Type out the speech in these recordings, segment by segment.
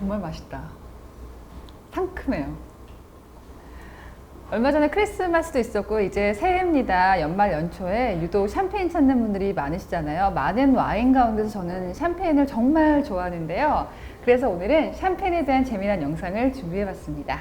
정말 맛있다. 상큼해요. 얼마 전에 크리스마스도 있었고 이제 새해입니다. 연말 연초에 유독 샴페인 찾는 분들이 많으시잖아요. 많은 와인 가운데서 저는 샴페인을 정말 좋아하는데요. 그래서 오늘은 샴페인에 대한 재미난 영상을 준비해봤습니다.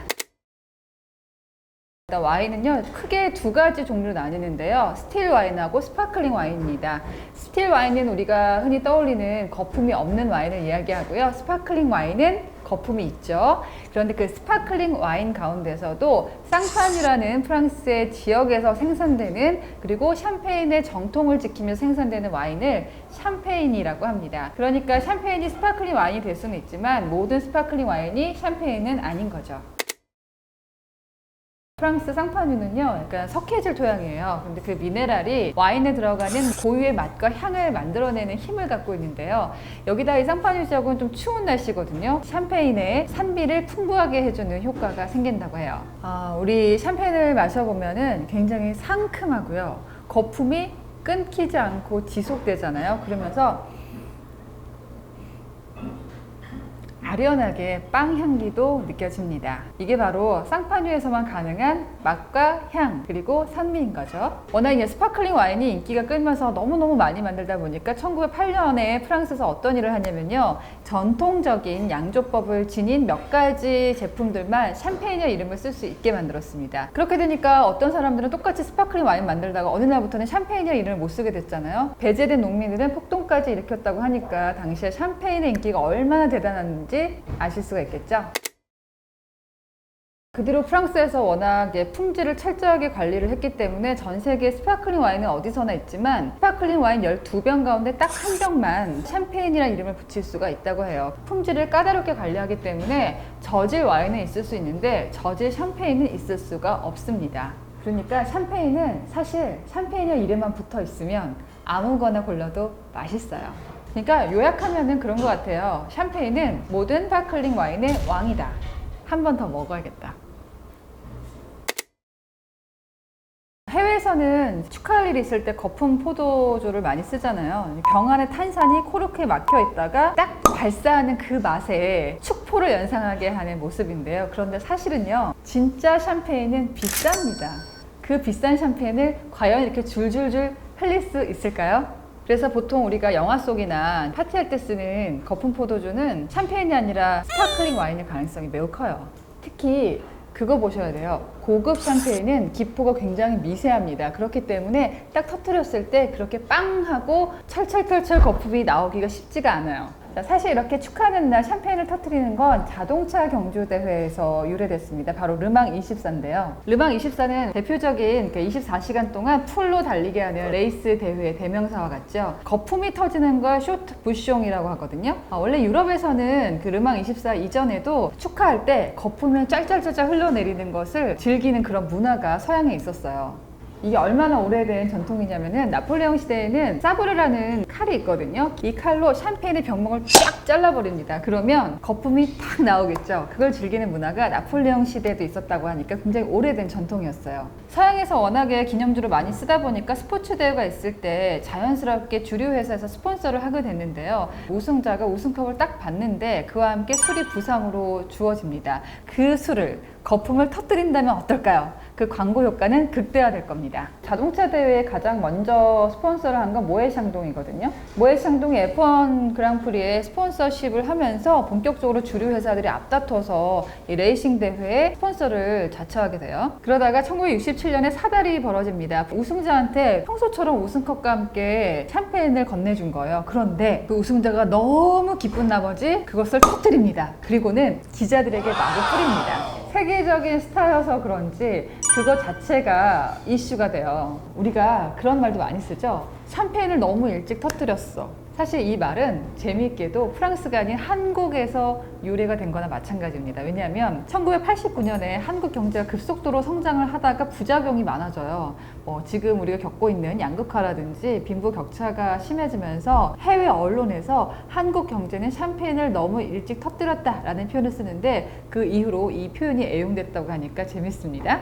와인은요 크게 두 가지 종류로 나뉘는데요, 스틸 와인하고 스파클링 와인입니다. 스틸 와인은 우리가 흔히 떠올리는 거품이 없는 와인을 이야기하고요, 스파클링 와인은 거품이 있죠. 그런데 그 스파클링 와인 가운데서도 쌍파뉴라는 프랑스의 지역에서 생산되는, 그리고 샴페인의 정통을 지키면서 생산되는 와인을 샴페인이라고 합니다. 그러니까 샴페인이 스파클링 와인이 될 수는 있지만 모든 스파클링 와인이 샴페인은 아닌 거죠. 프랑스 쌍파뉴는요 약간 석회질 토양이에요. 근데 그 미네랄이 와인에 들어가는 고유의 맛과 향을 만들어내는 힘을 갖고 있는데요, 여기다 이 쌍파뉴 지역은 좀 추운 날씨거든요. 샴페인의 산미를 풍부하게 해주는 효과가 생긴다고 해요. 우리 샴페인을 마셔보면은 굉장히 상큼하고요, 거품이 끊기지 않고 지속되잖아요. 그러면서 아련하게 빵 향기도 느껴집니다. 이게 바로 쌍파뉴에서만 가능한 맛과 향, 그리고 산미인 거죠. 워낙 이제 스파클링 와인이 인기가 끌면서 너무너무 많이 만들다 보니까 1908년에 프랑스에서 어떤 일을 하냐면요, 전통적인 양조법을 지닌 몇 가지 제품들만 샴페인의 이름을 쓸 수 있게 만들었습니다. 그렇게 되니까 어떤 사람들은 똑같이 스파클링 와인 만들다가 어느 날부터는 샴페인의 이름을 못 쓰게 됐잖아요. 배제된 농민들은 폭동까지 일으켰다고 하니까 당시에 샴페인의 인기가 얼마나 대단한지 아실 수가 있겠죠. 그 뒤로 프랑스에서 워낙 품질을 철저하게 관리를 했기 때문에 전 세계 스파클링 와인은 어디서나 있지만 스파클링 와인 12병 가운데 딱 한 병만 샴페인이라는 이름을 붙일 수가 있다고 해요. 품질을 까다롭게 관리하기 때문에 저질 와인은 있을 수 있는데 저질 샴페인은 있을 수가 없습니다. 그러니까 샴페인은 사실 샴페인이라는 이름만 붙어 있으면 아무거나 골라도 맛있어요. 그러니까 요약하면은 그런 것 같아요. 샴페인은 모든 스파클링 와인의 왕이다. 한 번 더 먹어야겠다. 해외에서는 축하할 일이 있을 때 거품 포도주를 많이 쓰잖아요. 병 안에 탄산이 코르크에 막혀 있다가 딱 발사하는 그 맛에 축포를 연상하게 하는 모습인데요. 그런데 사실은요, 진짜 샴페인은 비쌉니다. 그 비싼 샴페인을 과연 이렇게 줄줄줄 흘릴 수 있을까요? 그래서 보통 우리가 영화 속이나 파티할 때 쓰는 거품 포도주는 샴페인이 아니라 스파클링 와인일 가능성이 매우 커요. 특히 그거 보셔야 돼요. 고급 샴페인은 기포가 굉장히 미세합니다. 그렇기 때문에 딱 터뜨렸을 때 그렇게 빵 하고 철철철철 거품이 나오기가 쉽지가 않아요. 사실 이렇게 축하하는 날 샴페인을 터뜨리는 건 자동차 경주대회에서 유래됐습니다. 바로 르망 24인데요. 르망 24는 대표적인 24시간 동안 풀로 달리게 하는 레이스 대회의 대명사와 같죠. 거품이 터지는 걸 쇼트 부숑이라고 하거든요. 원래 유럽에서는 그 르망 24 이전에도 축하할 때 거품을 짤짤짤짤 흘러내리는 것을 즐기는 그런 문화가 서양에 있었어요. 이게 얼마나 오래된 전통이냐면은 나폴레옹 시대에는 사브르라는 칼이 있거든요. 이 칼로 샴페인의 병목을 쫙 잘라버립니다. 그러면 거품이 탁 나오겠죠. 그걸 즐기는 문화가 나폴레옹 시대에도 있었다고 하니까 굉장히 오래된 전통이었어요. 서양에서 워낙에 기념주를 많이 쓰다 보니까 스포츠 대회가 있을 때 자연스럽게 주류 회사에서 스폰서를 하게 됐는데요. 우승자가 우승컵을 딱 받는데 그와 함께 술이 부상으로 주어집니다. 그 술을, 거품을 터뜨린다면 어떨까요? 그 광고 효과는 극대화될 겁니다. 자동차 대회에 가장 먼저 스폰서를 한 건 모에샹동이거든요. 모에샹동이 F1 그랑프리에 스폰서십을 하면서 본격적으로 주류 회사들이 앞다퉈서 이 레이싱 대회에 스폰서를 자처하게 돼요. 그러다가 1967년에 사달이 벌어집니다. 우승자한테 평소처럼 우승컵과 함께 샴페인을 건네준 거예요. 그런데 그 우승자가 너무 기쁜 나머지 그것을 터뜨립니다. 그리고는 기자들에게 마구 뿌립니다. 세계적인 스타여서 그런지 그거 자체가 이슈가 돼요. 우리가 그런 말도 많이 쓰죠. 샴페인을 너무 일찍 터뜨렸어. 사실 이 말은 재미있게도 프랑스가 아닌 한국에서 유래가 된 거나 마찬가지입니다. 왜냐하면 1989년에 한국 경제가 급속도로 성장을 하다가 부작용이 많아져요. 지금 우리가 겪고 있는 양극화라든지 빈부격차가 심해지면서 해외 언론에서 한국 경제는 샴페인을 너무 일찍 터뜨렸다라는 표현을 쓰는데 그 이후로 이 표현이 애용됐다고 하니까 재밌습니다.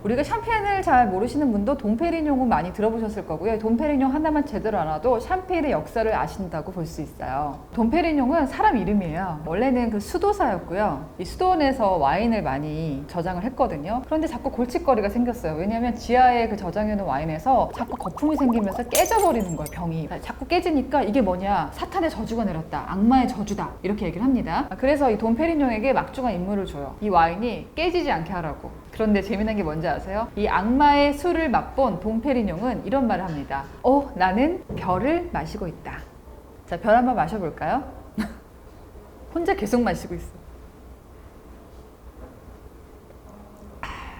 우리가 샴페인을 잘 모르시는 분도 돈페리뇽은 많이 들어보셨을 거고요. 돈페리뇽 하나만 제대로 알아도 샴페인의 역사를 아신다고 볼 수 있어요. 돈페리뇽은 사람 이름이에요. 원래는 그 수도사였고요. 이 수도원에서 와인을 많이 저장을 했거든요. 그런데 자꾸 골칫거리가 생겼어요. 왜냐하면 지하에 그 저장해놓은 와인에서 자꾸 거품이 생기면서 깨져버리는 거예요, 병이. 자꾸 깨지니까 이게 뭐냐, 사탄의 저주가 내렸다, 악마의 저주다, 이렇게 얘기를 합니다. 그래서 이 돈페리뇽에게 막중한 임무를 줘요. 이 와인이 깨지지 않게 하라고. 그런데 재미난 게 뭔지 아세요? 이 악마의 술을 맛본 돈페리뇽은 이런 말을 합니다. 나는 별을 마시고 있다. 자, 별 한번 마셔볼까요? 혼자 계속 마시고 있어.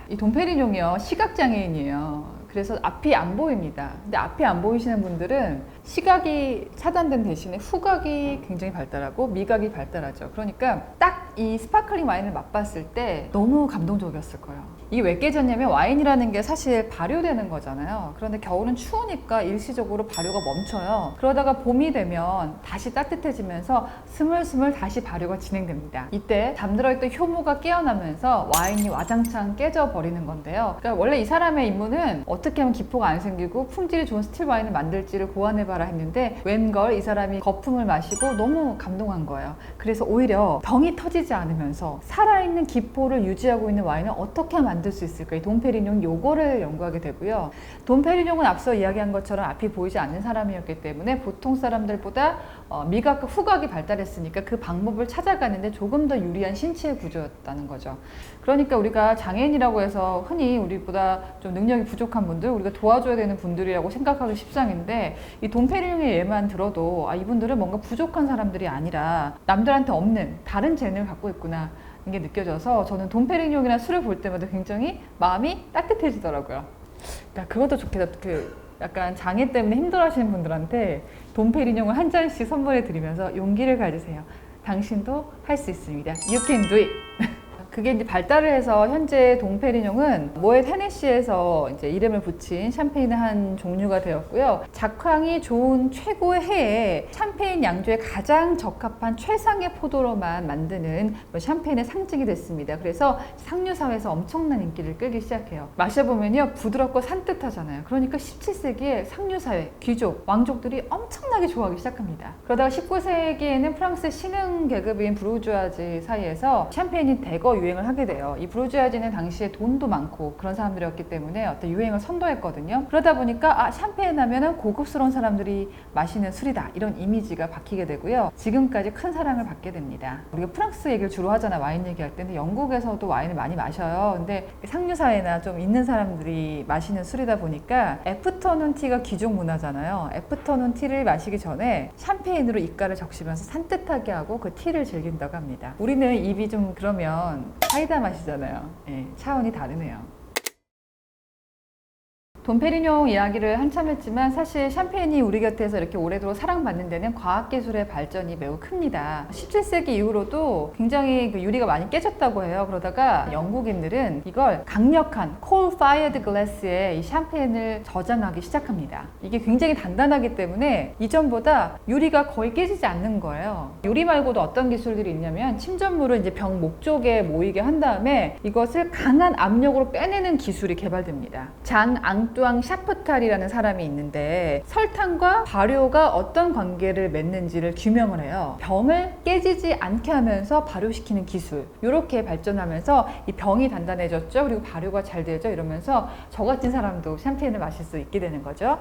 이 돈페리뇽이요, 시각장애인이에요. 그래서 앞이 안 보입니다. 근데 앞이 안 보이시는 분들은 시각이 차단된 대신에 후각이 굉장히 발달하고 미각이 발달하죠. 그러니까 딱 이 스파클링 와인을 맛봤을 때 너무 감동적이었을 거예요. 이게 왜 깨졌냐면 와인이라는 게 사실 발효되는 거잖아요. 그런데 겨울은 추우니까 일시적으로 발효가 멈춰요. 그러다가 봄이 되면 다시 따뜻해지면서 스물스물 다시 발효가 진행됩니다. 이때 잠들어 있던 효모가 깨어나면서 와인이 와장창 깨져버리는 건데요. 그러니까 원래 이 사람의 임무는 어떻게 하면 기포가 안 생기고 품질이 좋은 스틸 와인을 만들지를 고안해봐라 했는데 웬걸 이 사람이 거품을 마시고 너무 감동한 거예요. 그래서 오히려 병이 터지지 않으면서 살아있는 기포를 유지하고 있는 와인을 어떻게 하면 만들 수 있을까? 이 돈페리뇽 요거를 연구하게 되고요. 돈페리뇽은 앞서 이야기한 것처럼 앞이 보이지 않는 사람이었기 때문에 보통 사람들보다 미각과 후각이 발달했으니까 그 방법을 찾아가는데 조금 더 유리한 신체 구조였다는 거죠. 그러니까 우리가 장애인이라고 해서 흔히 우리보다 좀 능력이 부족한 분들, 우리가 도와줘야 되는 분들이라고 생각하기 십상인데 이 돈페리뇽의 예만 들어도 이분들은 뭔가 부족한 사람들이 아니라 남들한테 없는 다른 재능을 갖고 있구나 이게 느껴져서 저는 돈페리뇽이나 술을 볼 때마다 굉장히 마음이 따뜻해지더라고요. 그러니까 그것도 좋겠다. 약간 장애 때문에 힘들어하시는 분들한테 돈페리뇽을 한 잔씩 선물해 드리면서 용기를 가지세요. 당신도 할 수 있습니다. You can do it. 그게 이제 발달을 해서 현재 돈페리뇽은 모ët 헤네시에서 이제 이름을 붙인 샴페인의 한 종류가 되었고요. 작황이 좋은 최고의 해에 샴페인 양주에 가장 적합한 최상의 포도로만 만드는 샴페인의 상징이 됐습니다. 그래서 상류사회에서 엄청난 인기를 끌기 시작해요. 마셔보면요, 부드럽고 산뜻하잖아요. 그러니까 17세기에 상류사회, 귀족, 왕족들이 엄청나게 좋아하기 시작합니다. 그러다가 19세기에는 프랑스의 신흥 계급인 부르주아지 사이에서 샴페인이 대거 유행을 하게 돼요. 이 부르주아지는 당시에 돈도 많고 그런 사람들이었기 때문에 어떤 유행을 선도했거든요. 그러다 보니까 샴페인 하면은 고급스러운 사람들이 마시는 술이다, 이런 이미지가 박히게 되고요. 지금까지 큰 사랑을 받게 됩니다. 우리가 프랑스 얘기를 주로 하잖아, 와인 얘기할 때. 근데 영국에서도 와인을 많이 마셔요. 근데 상류사회나 좀 있는 사람들이 마시는 술이다 보니까 애프터눈 티가 귀족 문화잖아요. 애프터눈 티를 마시기 전에 샴페인으로 입가를 적시면서 산뜻하게 하고 그 티를 즐긴다고 합니다. 우리는 입이 좀 그러면 사이다 마시잖아요. 차원이 다르네요. 돈페리뇽 이야기를 한참 했지만 사실 샴페인이 우리 곁에서 이렇게 오래도록 사랑받는 데는 과학기술의 발전이 매우 큽니다. 17세기 이후로도 굉장히 그 유리가 많이 깨졌다고 해요. 그러다가 영국인들은 이걸 강력한 coal-fired glass에 이 샴페인을 저장하기 시작합니다. 이게 굉장히 단단하기 때문에 이전보다 유리가 거의 깨지지 않는 거예요. 유리 말고도 어떤 기술들이 있냐면 침전물을 이제 병 목쪽에 모이게 한 다음에 이것을 강한 압력으로 빼내는 기술이 개발됩니다. 장 앙뚜앙 샤프탈이라는 사람이 있는데 설탕과 발효가 어떤 관계를 맺는지를 규명을 해요. 병을 깨지지 않게 하면서 발효시키는 기술, 이렇게 발전하면서 이 병이 단단해졌죠. 그리고 발효가 잘 되죠. 이러면서 저 같은 사람도 샴페인을 마실 수 있게 되는 거죠.